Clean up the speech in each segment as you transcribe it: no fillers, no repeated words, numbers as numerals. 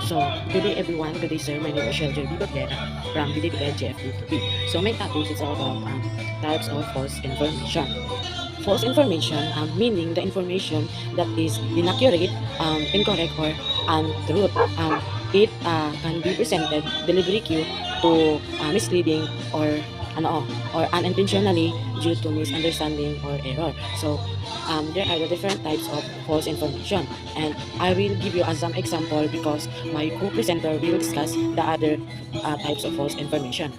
So, good day everyone, good day sir, my name is Shelter B. Baglera from BDPL GFD2B. So, my topic is all about types of false information. False information, meaning the information that is inaccurate, incorrect, or untruth. It can be presented deliberately to misleading or unintentionally due to misunderstanding or error. So there are the different types of false information, and I will give you as some example because my co-presenter will discuss the other types of false information.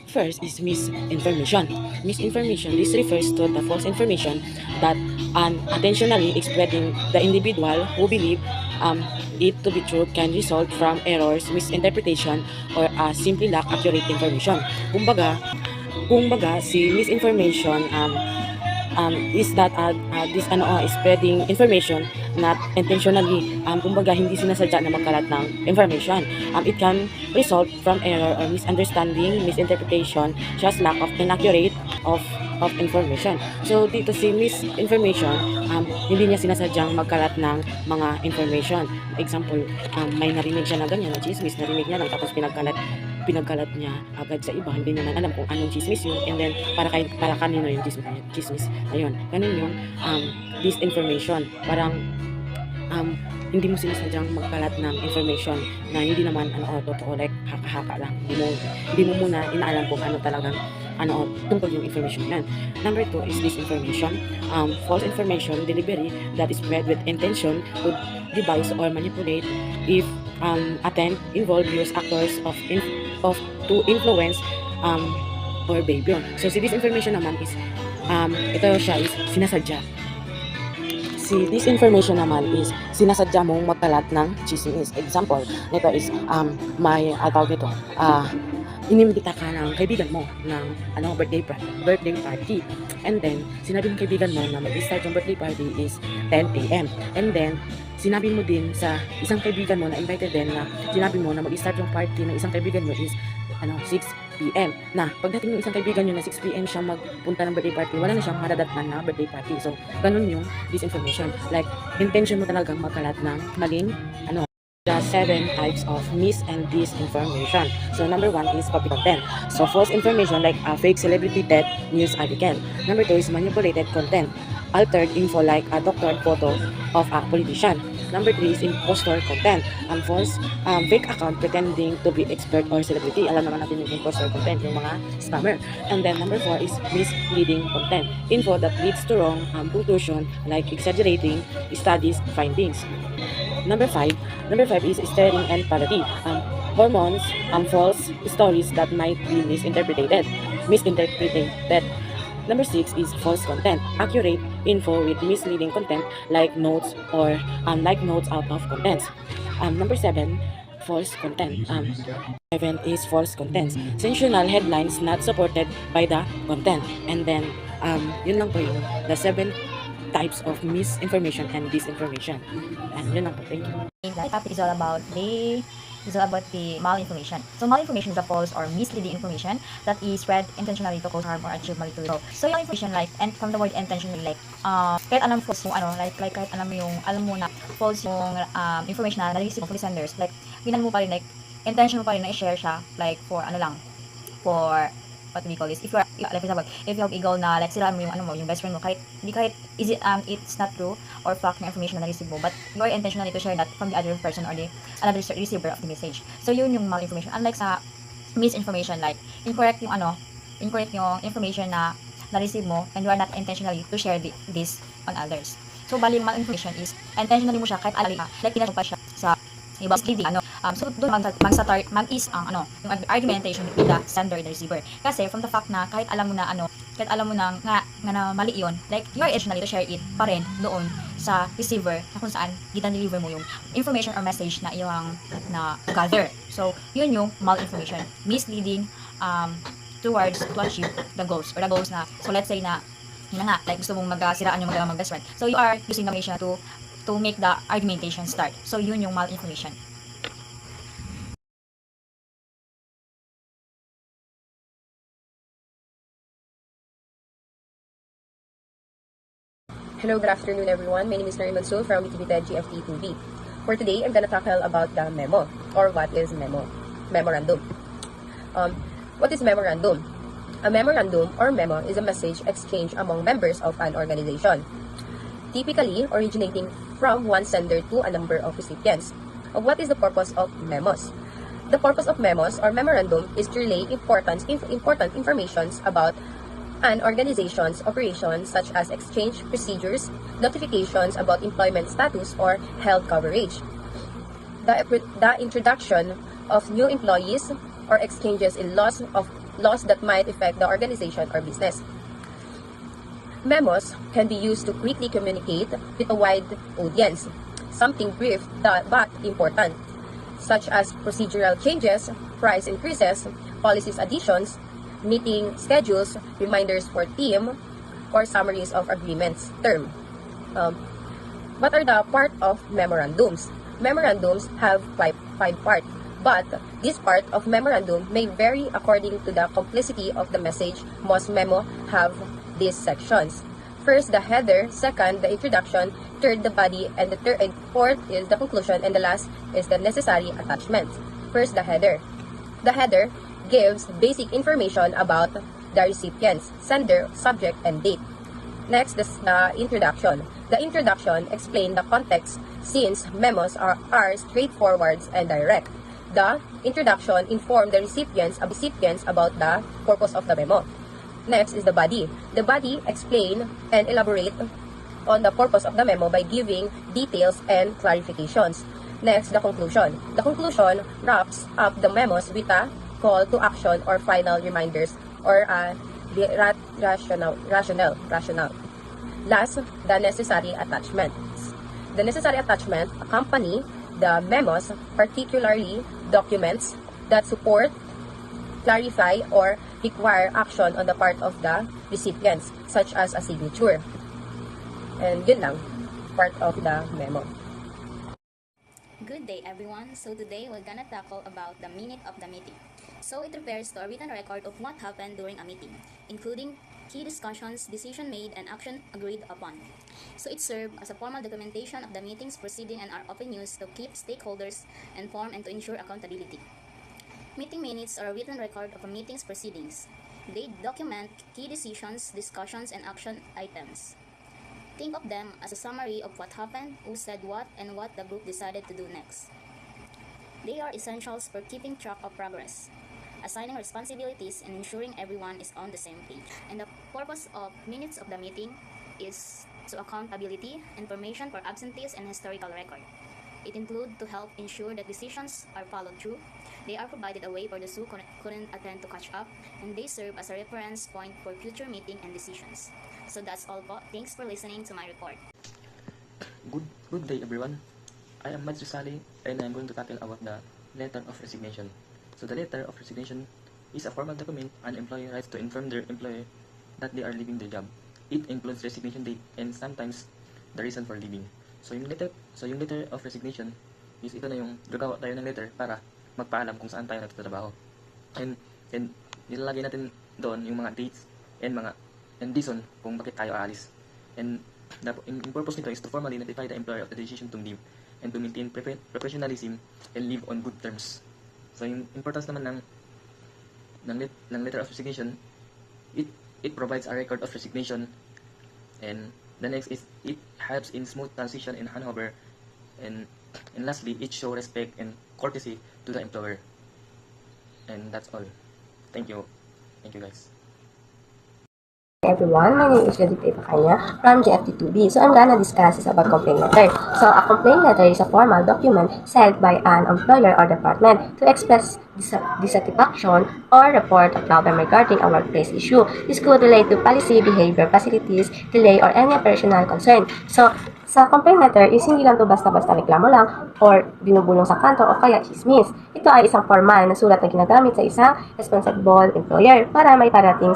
First is misinformation. Misinformation, this refers to the false information that unintentionally spreading the individual who believe it to be true can result from errors, misinterpretation, or simply lack accurate information. Kumbaga, si misinformation is that this is spreading information not intentionally. Kumbaga, hindi sinasadya na magkalat ng information. It can result from error or misunderstanding, misinterpretation, just lack of inaccurate of information. So dito si misinformation, hindi niya sinasadyang magkalat ng mga information. Example, may narinig siya na ganyan, na chismis, narinig niya lang tapos pinagkalat niya agad sa iba, hindi naman alam kung anong chismis yun, and then para kanino yung chismis ayun, ganun yung disinformation. Parang hindi mo sinasadyang magkalat ng information na hindi naman totoo, like haka-haka lang, hindi mo muna inaalam kung ano talagang tungkol yung information yan. Number 2 is disinformation. False information, delivery that is spread with intention to devise or manipulate if attempt involve use actors of to influence or behavior. So si disinformation naman is ito siya is sinasadya. Si disinformation naman is sinasadya mong magkalat ng chismis. Example nito is may tawag nito, inimbita ka ng kaibigan mo ng birthday party, and then sinabi ng kaibigan mo na mag-start yung birthday party is 10 a.m. and then sinabi mo din sa isang kaibigan mo na invited din, na sinabi mo na mag-start yung party ng isang kaibigan mo is 6 p.m. Na pagdating ng isang kaibigan nyo na 6 p.m. siya magpunta ng birthday party, wala na siyang maradatnan na birthday party. So ganun yung disinformation, like intention mo talagang magkalat ng maling the 7 types of mis and disinformation. So number 1 is copy content. So false information like a fake celebrity death news article. Number 2 is manipulated content, altered info like a doctored photo of a politician. Number 3 is impostor content, false fake account pretending to be expert or celebrity. Alam naman natin yung impostor content, yung mga scammer. And then number 4 is misleading content, info that leads to wrong conclusion like exaggerating studies findings. Number 5 is stirring and parody, hormones, false stories that might be misinterpreted. Number 6 is false content, accurate info with misleading content like notes or notes out of contents. Number 7, false content. 7 is false contents, sensational headlines not supported by the content. And then yun lang po yung the 7 types of misinformation and disinformation. And yun lang po. Thank you. The topic is all about the malinformation. So malinformation is a false or misleading information that is spread intentionally to cause harm or achieve malicious. So yung information, like, and from the word intentionally, like kahit alam false yung like kahit alam mo na false yung information na na-receive mo from the senders, like ginan mo pa rin, like intention mo pa rin na i-share siya, like for for what we call this, if you are, like for example, if you have a goal na like sila mo yung best friend mo, kahit is it it's not true or fact na information na na-receive mo, but you are intentionally to share that from the other person or the another receiver of the message. So yun yung malinformation. Unlike sa misinformation, like incorrect yung information na na-receive mo and you are not intentionally to share this on others. So bali malinformation is intentionally mo siya kahit alali ka, like pinasok pa siya sa ibang misleading so doon mag-is yung argumentation between the sender and the receiver. Kasi from the fact na kahit alam mo na nga na mali yun, like you are intentionally to share it pa rin doon sa receiver na kung saan gitan-deliver mo yung information or message na iyong na gather. So yun yung malinformation, misleading towards to achieve the goals or the goals na, so let's say na yun nga, like gusto mong magsiraan yung mag-best friend, so you are using the information to make the argumentation start. So yun yung malinformation. Hello, good afternoon everyone. My name is Nari Mansul from BTV GFT2B. For today, I'm gonna tackle about the memo, or what is memo. Memorandum. What is memorandum? A memorandum or memo is a message exchanged among members of an organization, typically originating from one sender to a number of recipients. What is the purpose of memos? The purpose of memos or memorandum is to relay important information about an organization's operations, such as exchange procedures, notifications about employment status, or health coverage, the introduction of new employees, or exchanges in laws that might affect the organization or business. Memos can be used to quickly communicate with a wide audience, something brief but important, such as procedural changes, price increases, policies additions, meeting schedules, reminders for team, or summaries of agreements term. What are the part of memorandums? Memorandums have five parts, but this part of memorandum may vary according to the complexity of the message. Most memo have these sections. First, the header. Second, the introduction. Third, the body. And the third and fourth is the conclusion. And the last is the necessary attachments. First, the header. The header gives basic information about the recipients, sender, subject, and date. Next, the introduction. The introduction explains the context, since memos are straightforward and direct. The introduction informs the recipients about the purpose of the memo. Next is the body. The body explains and elaborates on the purpose of the memo by giving details and clarifications. Next, the conclusion. The conclusion wraps up the memos with a call to action or final reminders, or the rationale. Last, the necessary attachments. The necessary attachment accompany the memos, particularly documents that support, clarify, or require action on the part of the recipients, such as a signature. And yun lang, part of the memo. Good day everyone. So today we're gonna tackle about the minute of the meeting. So it refers to a written record of what happened during a meeting, including key discussions, decision made, and action agreed upon. So it serves as a formal documentation of the meeting's proceeding and are often used to keep stakeholders informed and to ensure accountability. Meeting minutes are a written record of a meeting's proceedings. They document key decisions, discussions, and action items. Think of them as a summary of what happened, who said what, and what the group decided to do next. They are essentials for keeping track of progress, assigning responsibilities, and ensuring everyone is on the same page. And the purpose of minutes of the meeting is to accountability, information for absentees, and historical record. It includes to help ensure that decisions are followed through. They are provided a way for those who couldn't attend to catch up, and they serve as a reference point for future meeting and decisions. So that's all po. Thanks for listening to my report. Good day everyone. I am Mads Sali and I am going to tackle about the letter of resignation. So the letter of resignation is a formal document an employee writes to inform their employer that they are leaving their job. It includes resignation date and sometimes the reason for leaving. So yung letter of resignation is ito na yung gagawa tayo ng letter para magpaalam kung saan tayo nagtatrabaho. And nilalagay natin doon yung mga dates and reason kung bakit tayo aalis. And the purpose nito is to formally notify the employer of the decision to leave and to maintain professionalism and live on good terms. So yung importance naman ng letter of resignation, it provides a record of resignation, and the next is it helps in smooth transition and handover, and lastly it shows respect and courtesy to the employer. And that's all. Thank you guys. Everyone, my name is Judith Epacania from GFT2B. So I'm gonna discuss is about complaint letter. So a complaint letter is a formal document sent by an employer or department to express dissatisfaction or report a problem regarding a workplace issue. This could relate to policy, behavior, facilities, delay, or any operational concern. So sa complaint letter is hindi lang to basta-basta reklamo lang or binubulong sa kanto o kaya chismis. Ito ay isang formal na sulat na ginagamit sa isang responsible employer para may parating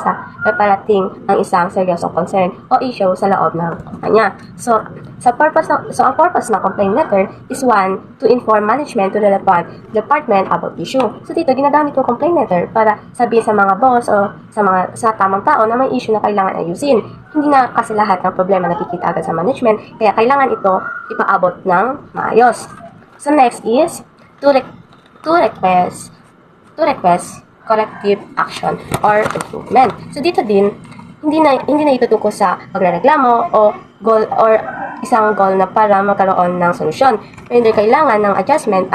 ang isang seryosong concern o issue sa loob ng kumpanya. So ang purpose ng complaint letter is one, to inform management to the department about issue. So dito ginagamit yung complaint letter para sabihin sa mga boss o sa tamang tao na may issue na kailangan ayusin. Hindi na kasi lahat ng problema nakikita agad sa management, kaya kailangan ito ipaabot ng maayos. So next is to request corrective action or improvement. So dito din, hindi na ito tungkol sa pagrereklamo o goal or isang goal na para magkaroon ng solusyon. Hindi kailangan ng adjustment,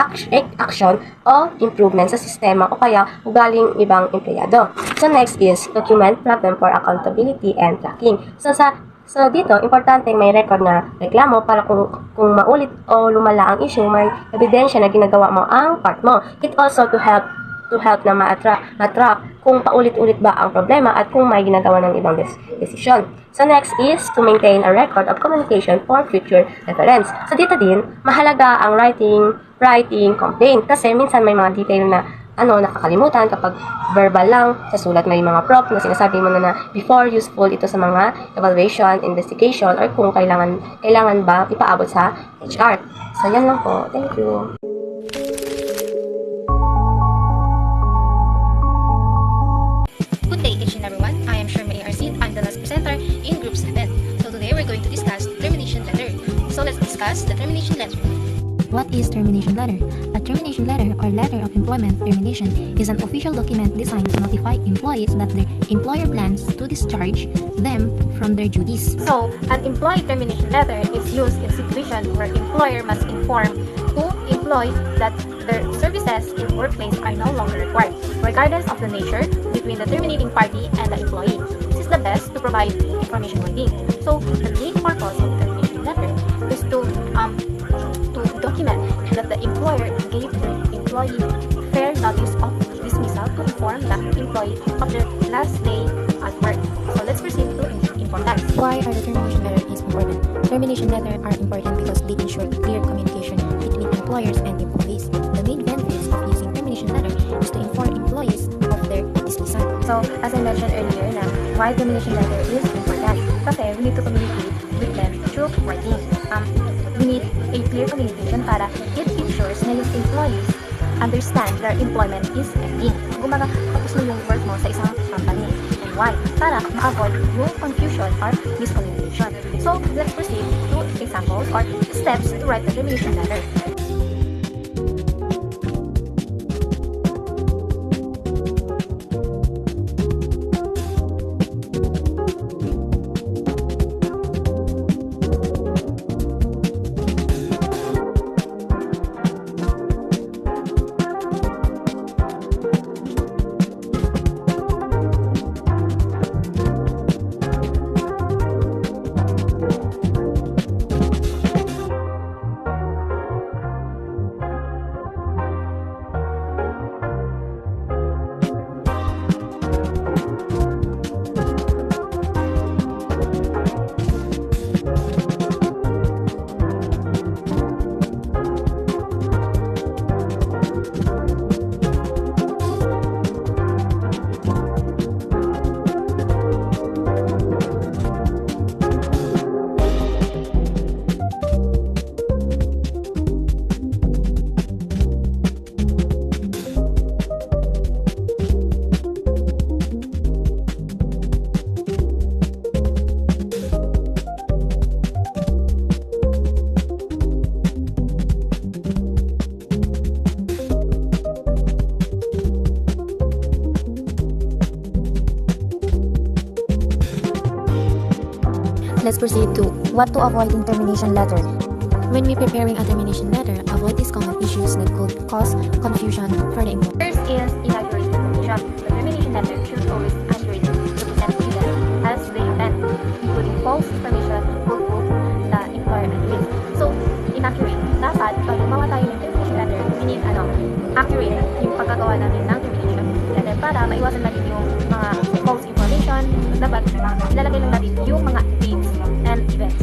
action o improvement sa sistema o kaya ugaling ibang empleyado. So next is document problem for accountability and tracking. So dito, importante may record na reklamo para kung maulit o lumala ang issue, may ebidensya na ginagawa mo ang part mo. It also to help na ma-track kung paulit-ulit ba ang problema at kung may ginagawa ng ibang desisyon. So next is to maintain a record of communication for future reference. So dito din, mahalaga ang writing complaint kasi minsan may mga detail na nakakalimutan kapag verbal lang, sa sulat may mga prompt na sinasabi mo na before useful ito sa mga evaluation, investigation, or kung kailangan ba ipaabot sa HR. So yan lang po. Thank you. Good day, each and everyone. I am Shermaine Arcid. I'm the last presenter in Group 7. So today we're going to discuss termination letter. So let's discuss the termination letter. What is termination letter? A termination letter or letter of employment termination is an official document designed to notify employees that their employer plans to discharge them from their duties. So, an employee termination letter is used in situations where employer must inform to employee that their services in workplace are no longer required, regardless of the nature between the terminating party and the employee. This is the best to provide information wording. So, the main purpose of termination letter is to document that the employer gave the employee fair notice of dismissal to inform the employee of their last day at work. So let's proceed to importance. Why are the termination letters important? Termination letters are important because they ensure clear communication between employers and employees. The main benefits of using termination letter is to inform employees of their dismissal. So, as I mentioned earlier na why termination letter is important. Kasi we need to communicate with them through writing. We need a clear communication para it ensures na yung employees understand their employment is ending. Gumaga, tapos na yung work mo sa isang company. And why? Para ma-avoid yung confusion or miscommunication. So, let's proceed to examples or steps to write the termination letter. Let's proceed to what to avoid in termination letter. When we preparing a termination letter, avoid these common issues that could cause confusion for the employer. First is inaccurate information. The termination letter should always accurately represent events as they intend, including false information will put the employer at risk. So, inaccurate. Dapat, pag gumawa tayo ng termination letter, meaning accurate yung pagkagawa natin ng termination letter para maiwasan natin yung mga false information. Dapat, ilalagay lang natin yung mga dates and events.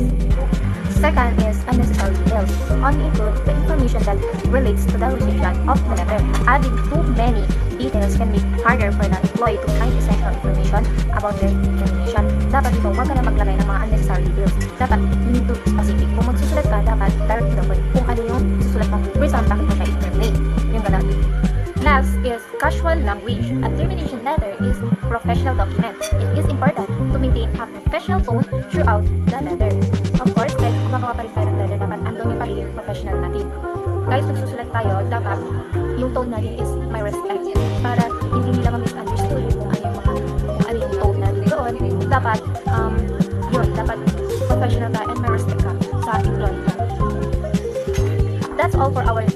Second is unnecessary details. Only include the information that relates to the recipient of the letter. Adding too many details can make harder for the employee to find essential information about their termination. Dapat ito, huwag ka na maglagay ng mga unnecessary details. Dapat, you need to specific. Kung magsusulat ka, dapat direct to the point. Kung ano yung susulat mo, reason bakit mo siya i-terminate. Yung ganun. Last is casual language. A termination letter is professional document. It is important to maintain a professional tone throughout the letter. Of course, kahit gumagawa pa rin tayo ng letter, dapat andun yung pagiging professional natin. Guys, yung tone natin is may respect. Para hindi nila ma-misunderstood kung ano yung tone natin doon. Dapat, dapat professional ka and may respect ka sa employee ka. That's all for our